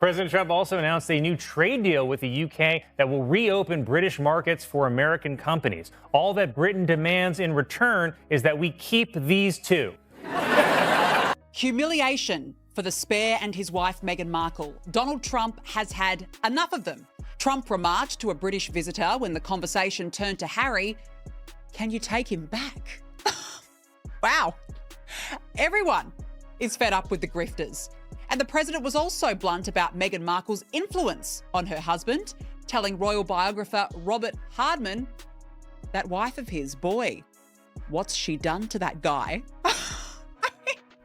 President Trump also announced a new trade deal with the UK that will reopen British markets for American companies. All that Britain demands in return is that we keep these two. Humiliation for the spare and his wife Meghan Markle. Donald Trump has had enough of them. Trump remarked to a British visitor when the conversation turned to Harry, "Can you take him back?" Wow. Everyone is fed up with the grifters. And the president was also blunt about Meghan Markle's influence on her husband, telling royal biographer Robert Hardman, that wife of his, boy, what's she done to that guy?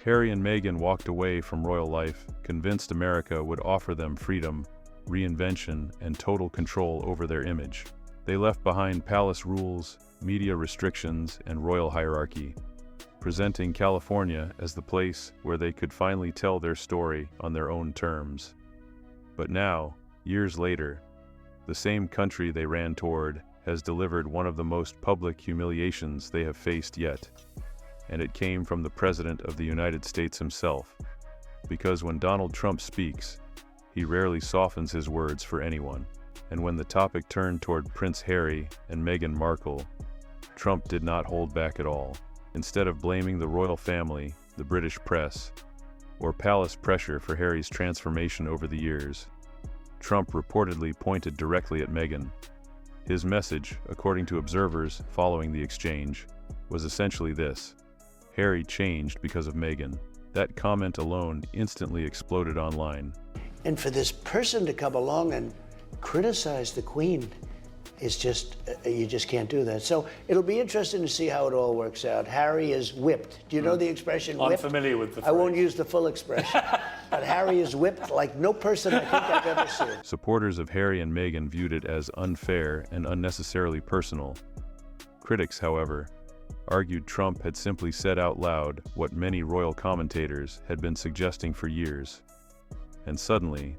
Harry and Meghan walked away from royal life, convinced America would offer them freedom, reinvention, and total control over their image. They left behind palace rules, media restrictions, and royal hierarchy, presenting California as the place where they could finally tell their story on their own terms. But now, years later, the same country they ran toward has delivered one of the most public humiliations they have faced yet. And it came from the President of the United States himself. Because when Donald Trump speaks, he rarely softens his words for anyone. And when the topic turned toward Prince Harry and Meghan Markle, Trump did not hold back at all. Instead of blaming the royal family, the British press, or palace pressure for Harry's transformation over the years, Trump reportedly pointed directly at Meghan. His message, according to observers following the exchange, was essentially this: Harry changed because of Meghan. That comment alone instantly exploded online. And for this person to come along and criticize the Queen is just, you just can't do that. So it'll be interesting to see how it all works out. Harry is whipped. Do you know the expression whipped? I'm familiar with the phrase. I won't use the full expression. But Harry is whipped like no person I think I've ever seen. Supporters of Harry and Meghan viewed it as unfair and unnecessarily personal. Critics, however, argued Trump had simply said out loud what many royal commentators had been suggesting for years. And suddenly,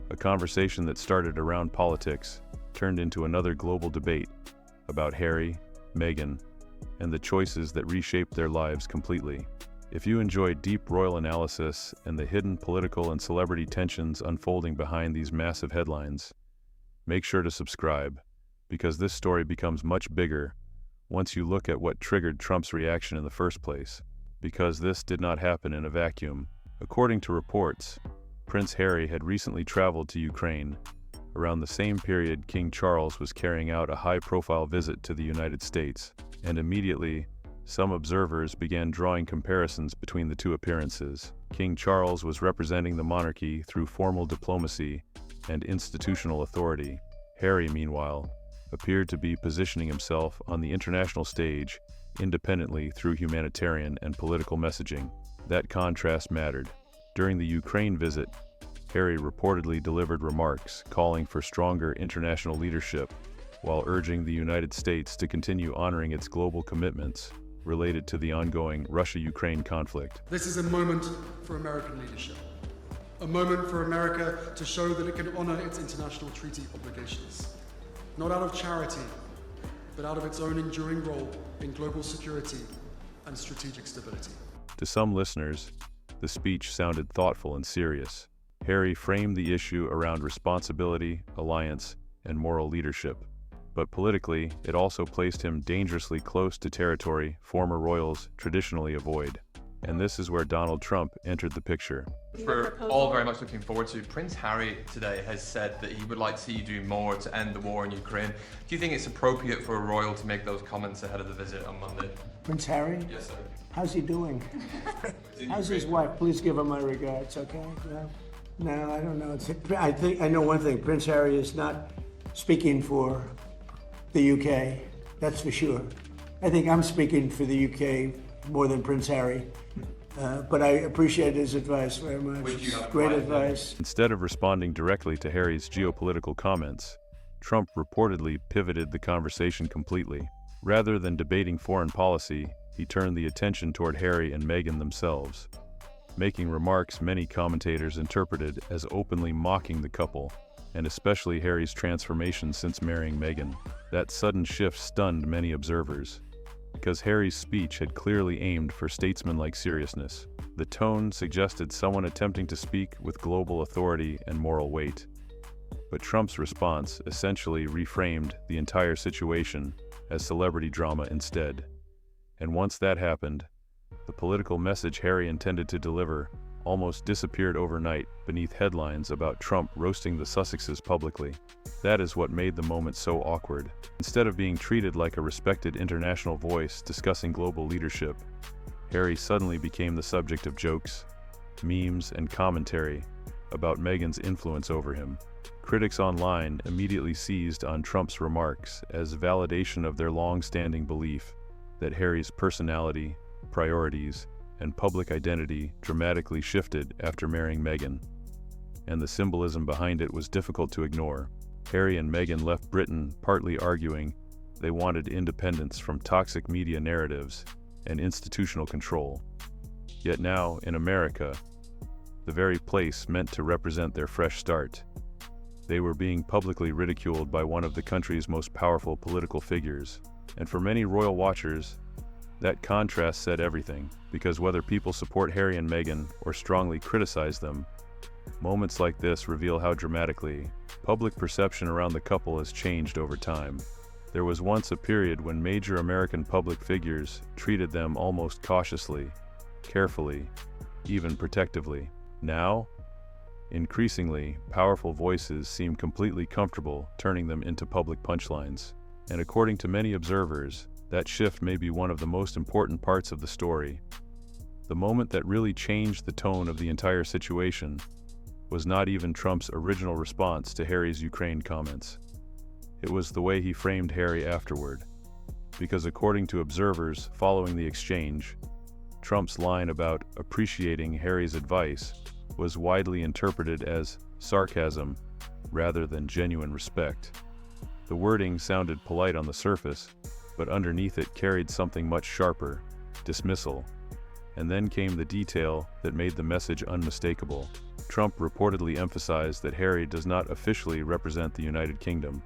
a conversation that started around politics turned into another global debate about Harry, Meghan, and the choices that reshaped their lives completely. If you enjoy deep royal analysis and the hidden political and celebrity tensions unfolding behind these massive headlines, make sure to subscribe, because this story becomes much bigger once you look at what triggered Trump's reaction in the first place. Because this did not happen in a vacuum. According to reports, Prince Harry had recently traveled to Ukraine. Around the same period, King Charles was carrying out a high-profile visit to the United States, and immediately, some observers began drawing comparisons between the two appearances. King Charles was representing the monarchy through formal diplomacy and institutional authority. Harry, meanwhile, appeared to be positioning himself on the international stage independently through humanitarian and political messaging. That contrast mattered. During the Ukraine visit, Harry reportedly delivered remarks calling for stronger international leadership while urging the United States to continue honoring its global commitments related to the ongoing Russia-Ukraine conflict. This is a moment for American leadership. A moment for America to show that it can honor its international treaty obligations. Not out of charity, but out of its own enduring role in global security and strategic stability. To some listeners, the speech sounded thoughtful and serious. Harry framed the issue around responsibility, alliance, and moral leadership. But politically, it also placed him dangerously close to territory former royals traditionally avoid. And this is where Donald Trump entered the picture. We're all very much looking forward to. Prince Harry today has said that he would like to see you do more to end the war in Ukraine. Do you think it's appropriate for a royal to make those comments ahead of the visit on Monday? Prince Harry? Yes, sir. How's he doing? How's his wife? Please give him my regards, okay? No, I don't know. I know one thing. Prince Harry is not speaking for the UK. That's for sure. I think I'm speaking for the UK more than Prince Harry. But I appreciate his advice very much. Great advice. Instead of responding directly to Harry's geopolitical comments, Trump reportedly pivoted the conversation completely. Rather than debating foreign policy, he turned the attention toward Harry and Meghan themselves, making remarks many commentators interpreted as openly mocking the couple, and especially Harry's transformation since marrying Meghan. That sudden shift stunned many observers, because Harry's speech had clearly aimed for statesmanlike seriousness. The tone suggested someone attempting to speak with global authority and moral weight. But Trump's response essentially reframed the entire situation as celebrity drama instead. And once that happened, the political message Harry intended to deliver almost disappeared overnight beneath headlines about Trump roasting the Sussexes publicly. That is what made the moment so awkward. Instead of being treated like a respected international voice discussing global leadership, Harry suddenly became the subject of jokes, memes, and commentary about Meghan's influence over him. Critics online immediately seized on Trump's remarks as validation of their long-standing belief that Harry's personality, priorities, and public identity dramatically shifted after marrying Meghan. And the symbolism behind it was difficult to ignore. Harry and Meghan left Britain partly arguing they wanted independence from toxic media narratives and institutional control. Yet now, in America, the very place meant to represent their fresh start, they were being publicly ridiculed by one of the country's most powerful political figures. And for many royal watchers, that contrast said everything, because whether people support Harry and Meghan or strongly criticize them, moments like this reveal how dramatically public perception around the couple has changed over time. There was once a period when major American public figures treated them almost cautiously, carefully, even protectively. Now, increasingly, powerful voices seem completely comfortable turning them into public punchlines. And according to many observers, that shift may be one of the most important parts of the story. The moment that really changed the tone of the entire situation was not even Trump's original response to Harry's Ukraine comments. It was the way he framed Harry afterward. Because according to observers following the exchange, Trump's line about appreciating Harry's advice was widely interpreted as sarcasm rather than genuine respect. The wording sounded polite on the surface, but underneath it carried something much sharper: dismissal. And then came the detail that made the message unmistakable. Trump reportedly emphasized that Harry does not officially represent the United Kingdom.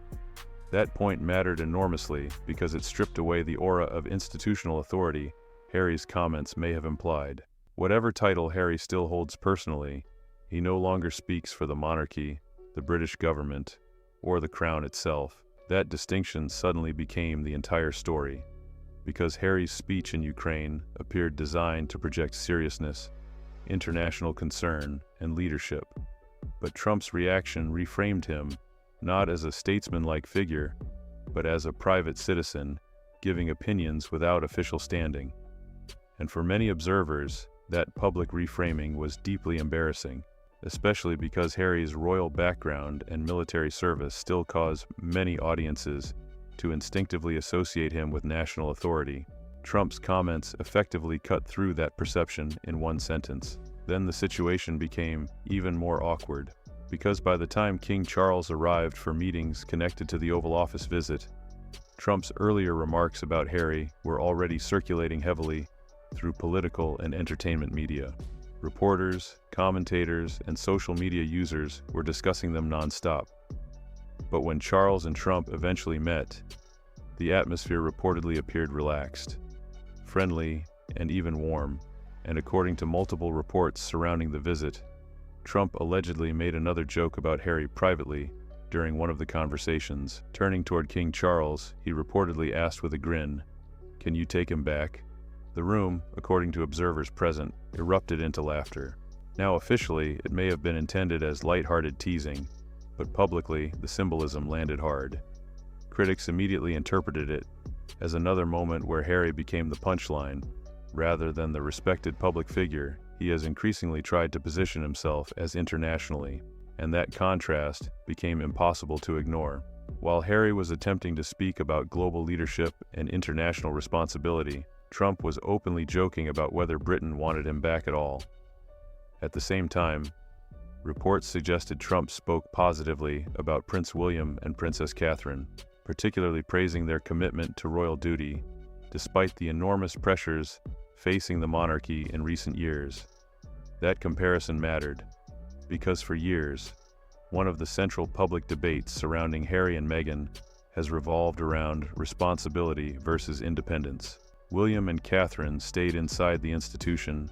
That point mattered enormously because it stripped away the aura of institutional authority Harry's comments may have implied. Whatever title Harry still holds personally, he no longer speaks for the monarchy, the British government, or the crown itself. That distinction suddenly became the entire story, because Harry's speech in Ukraine appeared designed to project seriousness, international concern, and leadership. But Trump's reaction reframed him not as a statesman-like figure, but as a private citizen, giving opinions without official standing. And for many observers, that public reframing was deeply embarrassing, especially because Harry's royal background and military service still cause many audiences to instinctively associate him with national authority. Trump's comments effectively cut through that perception in one sentence. Then the situation became even more awkward, because by the time King Charles arrived for meetings connected to the Oval Office visit, Trump's earlier remarks about Harry were already circulating heavily through political and entertainment media. Reporters, commentators, and social media users were discussing them nonstop. But when Charles and Trump eventually met, the atmosphere reportedly appeared relaxed, friendly, and even warm. And according to multiple reports surrounding the visit, Trump allegedly made another joke about Harry privately during one of the conversations. Turning toward King Charles, he reportedly asked with a grin, "Can you take him back?" The room, according to observers present, erupted into laughter. Now officially, it may have been intended as lighthearted teasing, but publicly, the symbolism landed hard. Critics immediately interpreted it as another moment where Harry became the punchline, rather than the respected public figure he has increasingly tried to position himself as internationally, and that contrast became impossible to ignore. While Harry was attempting to speak about global leadership and international responsibility, Trump was openly joking about whether Britain wanted him back at all. At the same time, reports suggested Trump spoke positively about Prince William and Princess Catherine, particularly praising their commitment to royal duty, despite the enormous pressures facing the monarchy in recent years. That comparison mattered, because for years, one of the central public debates surrounding Harry and Meghan has revolved around responsibility versus independence. William and Catherine stayed inside the institution,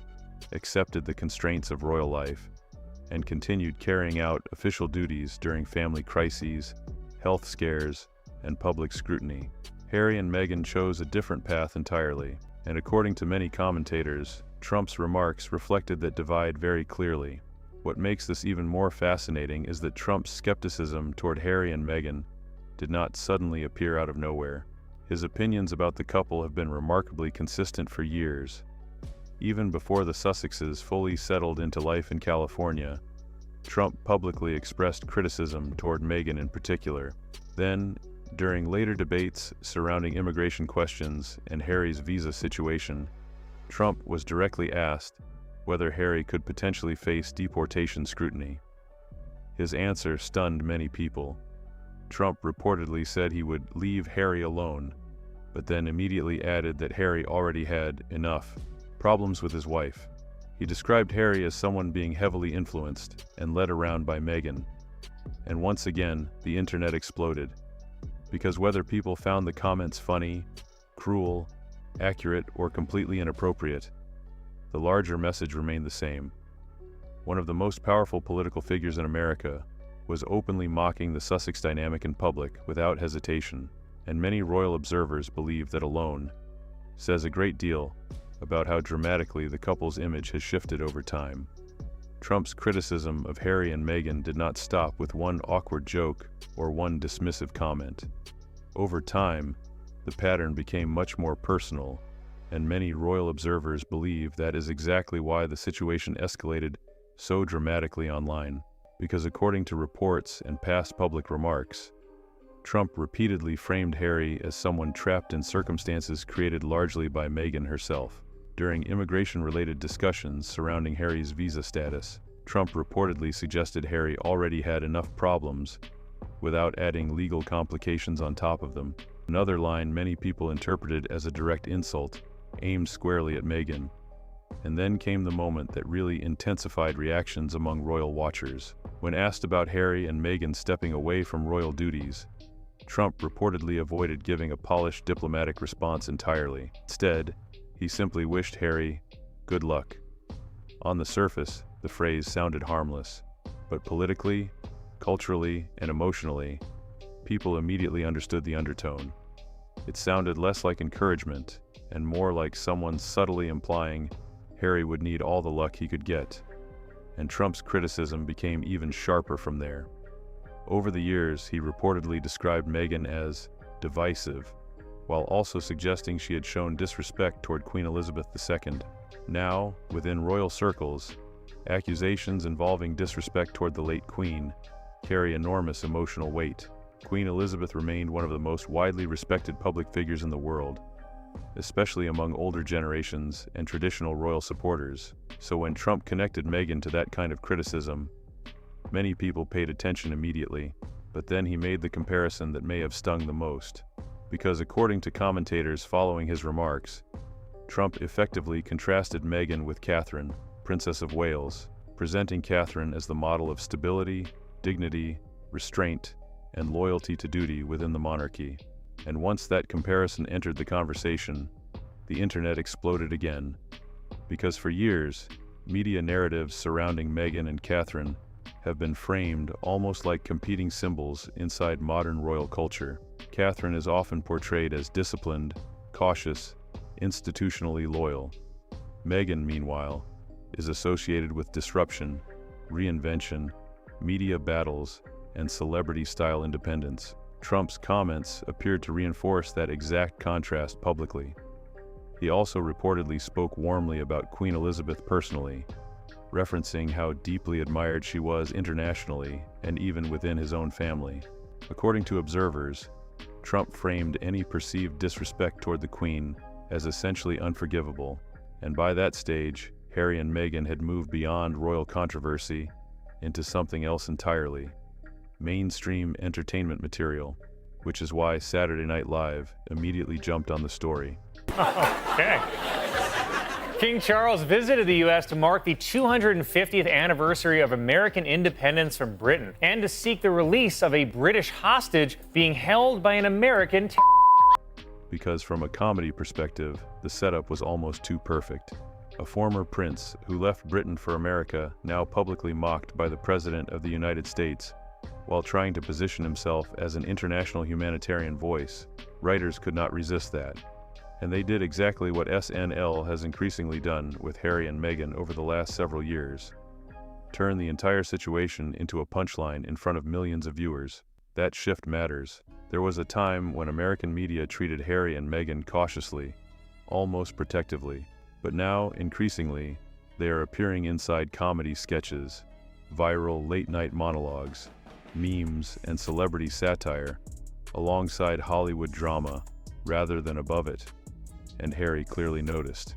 accepted the constraints of royal life, and continued carrying out official duties during family crises, health scares, and public scrutiny. Harry and Meghan chose a different path entirely, and according to many commentators, Trump's remarks reflected that divide very clearly. What makes this even more fascinating is that Trump's skepticism toward Harry and Meghan did not suddenly appear out of nowhere. His opinions about the couple have been remarkably consistent for years. Even before the Sussexes fully settled into life in California, Trump publicly expressed criticism toward Meghan in particular. Then, during later debates surrounding immigration questions and Harry's visa situation, Trump was directly asked whether Harry could potentially face deportation scrutiny. His answer stunned many people. Trump reportedly said he would leave Harry alone, but then immediately added that Harry already had enough problems with his wife. He described Harry as someone being heavily influenced and led around by Meghan. And once again, the internet exploded. Because whether people found the comments funny, cruel, accurate, or completely inappropriate, the larger message remained the same. One of the most powerful political figures in America was openly mocking the Sussex dynamic in public without hesitation, and many royal observers believe that alone says a great deal about how dramatically the couple's image has shifted over time. Trump's criticism of Harry and Meghan did not stop with one awkward joke or one dismissive comment. Over time, the pattern became much more personal, and many royal observers believe that is exactly why the situation escalated so dramatically online. Because according to reports and past public remarks, Trump repeatedly framed Harry as someone trapped in circumstances created largely by Meghan herself. During immigration-related discussions surrounding Harry's visa status, Trump reportedly suggested Harry already had enough problems without adding legal complications on top of them. Another line many people interpreted as a direct insult, aimed squarely at Meghan. And then came the moment that really intensified reactions among royal watchers. When asked about Harry and Meghan stepping away from royal duties, Trump reportedly avoided giving a polished diplomatic response entirely. Instead, he simply wished Harry good luck. On the surface, the phrase sounded harmless, but politically, culturally, and emotionally, people immediately understood the undertone. It sounded less like encouragement and more like someone subtly implying Harry would need all the luck he could get, and Trump's criticism became even sharper from there. Over the years, he reportedly described Meghan as divisive, while also suggesting she had shown disrespect toward Queen Elizabeth II. Now, within royal circles, accusations involving disrespect toward the late Queen carry enormous emotional weight. Queen Elizabeth remained one of the most widely respected public figures in the world, especially among older generations and traditional royal supporters. So when Trump connected Meghan to that kind of criticism, many people paid attention immediately. But then he made the comparison that may have stung the most. Because according to commentators following his remarks, Trump effectively contrasted Meghan with Catherine, Princess of Wales, presenting Catherine as the model of stability, dignity, restraint, and loyalty to duty within the monarchy. And once that comparison entered the conversation, the internet exploded again. Because for years, media narratives surrounding Meghan and Catherine have been framed almost like competing symbols inside modern royal culture. Catherine is often portrayed as disciplined, cautious, institutionally loyal. Meghan, meanwhile, is associated with disruption, reinvention, media battles, and celebrity-style independence. Trump's comments appeared to reinforce that exact contrast publicly. He also reportedly spoke warmly about Queen Elizabeth personally, referencing how deeply admired she was internationally and even within his own family. According to observers, Trump framed any perceived disrespect toward the Queen as essentially unforgivable, and by that stage, Harry and Meghan had moved beyond royal controversy into something else entirely: mainstream entertainment material, which is why Saturday Night Live immediately jumped on the story. Okay. King Charles visited the U.S. to mark the 250th anniversary of American independence from Britain and to seek the release of a British hostage being held by an American Because from a comedy perspective, the setup was almost too perfect. a former prince who left Britain for America, now publicly mocked by the President of the United States, while trying to position himself as an international humanitarian voice. Writers could not resist that. And they did exactly what SNL has increasingly done with Harry and Meghan over the last several years. Turn the entire situation into a punchline in front of millions of viewers. That shift matters. There was a time when American media treated Harry and Meghan cautiously, almost protectively. But now, increasingly, they are appearing inside comedy sketches, viral late-night monologues, memes, and celebrity satire, alongside Hollywood drama, rather than above it. And Harry clearly noticed,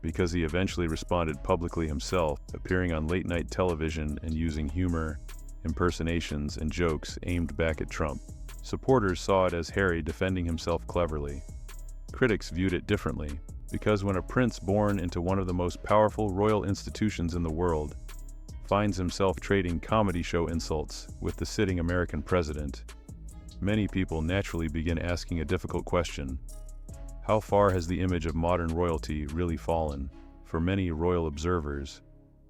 because he eventually responded publicly himself, appearing on late-night television and using humor, impersonations, and jokes aimed back at Trump. Supporters saw it as Harry defending himself cleverly. Critics viewed it differently, because when a prince born into one of the most powerful royal institutions in the world finds himself trading comedy show insults with the sitting American president, many people naturally begin asking a difficult question. How far has the image of modern royalty really fallen? For many royal observers,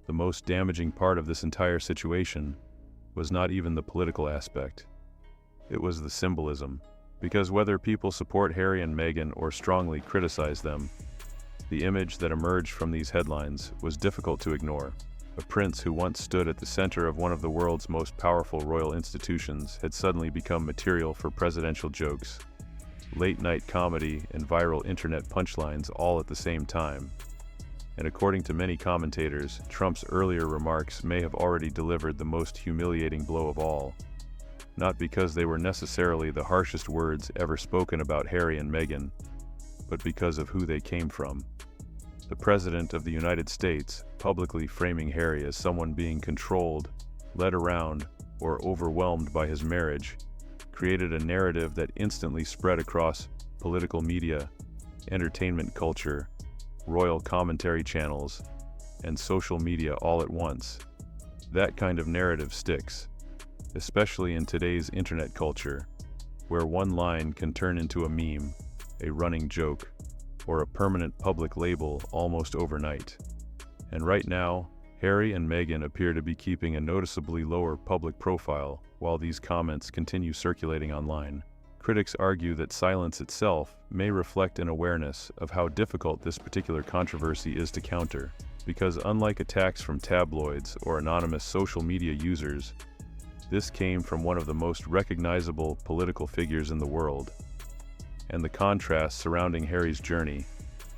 the most damaging part of this entire situation was not even the political aspect. It was the symbolism. Because whether people support Harry and Meghan or strongly criticize them, the image that emerged from these headlines was difficult to ignore. A prince who once stood at the center of one of the world's most powerful royal institutions had suddenly become material for presidential jokes, late-night comedy, and viral internet punchlines all at the same time. And according to many commentators, Trump's earlier remarks may have already delivered the most humiliating blow of all. Not because they were necessarily the harshest words ever spoken about Harry and Meghan, but because of who they came from. The President of the United States, publicly framing Harry as someone being controlled, led around, or overwhelmed by his marriage, created a narrative that instantly spread across political media, entertainment culture, royal commentary channels, and social media all at once. That kind of narrative sticks, especially in today's internet culture, where one line can turn into a meme, a running joke, or a permanent public label almost overnight. And right now, Harry and Meghan appear to be keeping a noticeably lower public profile while these comments continue circulating online. Critics argue that silence itself may reflect an awareness of how difficult this particular controversy is to counter, because unlike attacks from tabloids or anonymous social media users, this came from one of the most recognizable political figures in the world. And the contrast surrounding Harry's journey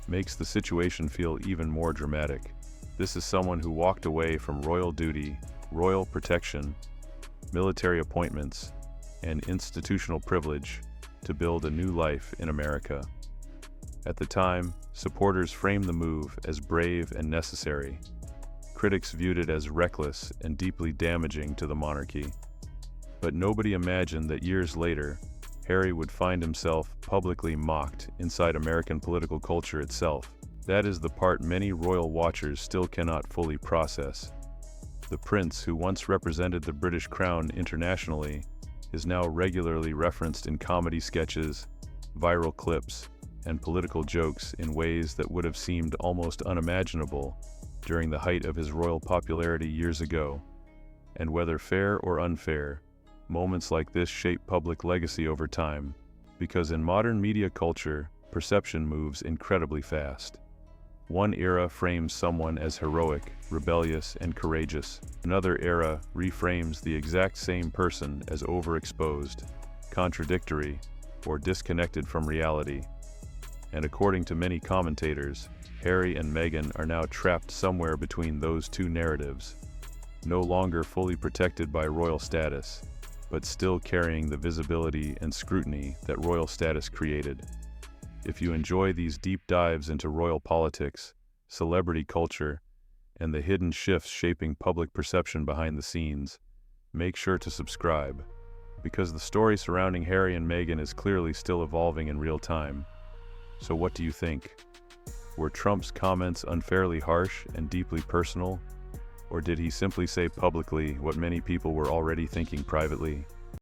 makes the situation feel even more dramatic. This is someone who walked away from royal duty, royal protection, military appointments, and institutional privilege to build a new life in America. At the time, supporters framed the move as brave and necessary. Critics viewed it as reckless and deeply damaging to the monarchy. But nobody imagined that years later, Harry would find himself publicly mocked inside American political culture itself. That is the part many royal watchers still cannot fully process. The prince who once represented the British crown internationally is now regularly referenced in comedy sketches, viral clips, and political jokes in ways that would have seemed almost unimaginable during the height of his royal popularity years ago. And whether fair or unfair, moments like this shape public legacy over time, because in modern media culture, perception moves incredibly fast. One era frames someone as heroic, rebellious, and courageous. Another era reframes the exact same person as overexposed, contradictory, or disconnected from reality. And according to many commentators, Harry and Meghan are now trapped somewhere between those two narratives, no longer fully protected by royal status, but still carrying the visibility and scrutiny that royal status created. If you enjoy these deep dives into royal politics, celebrity culture, and the hidden shifts shaping public perception behind the scenes, make sure to subscribe, because the story surrounding Harry and Meghan is clearly still evolving in real time. So what do you think? Were Trump's comments unfairly harsh and deeply personal? Or did he simply say publicly what many people were already thinking privately?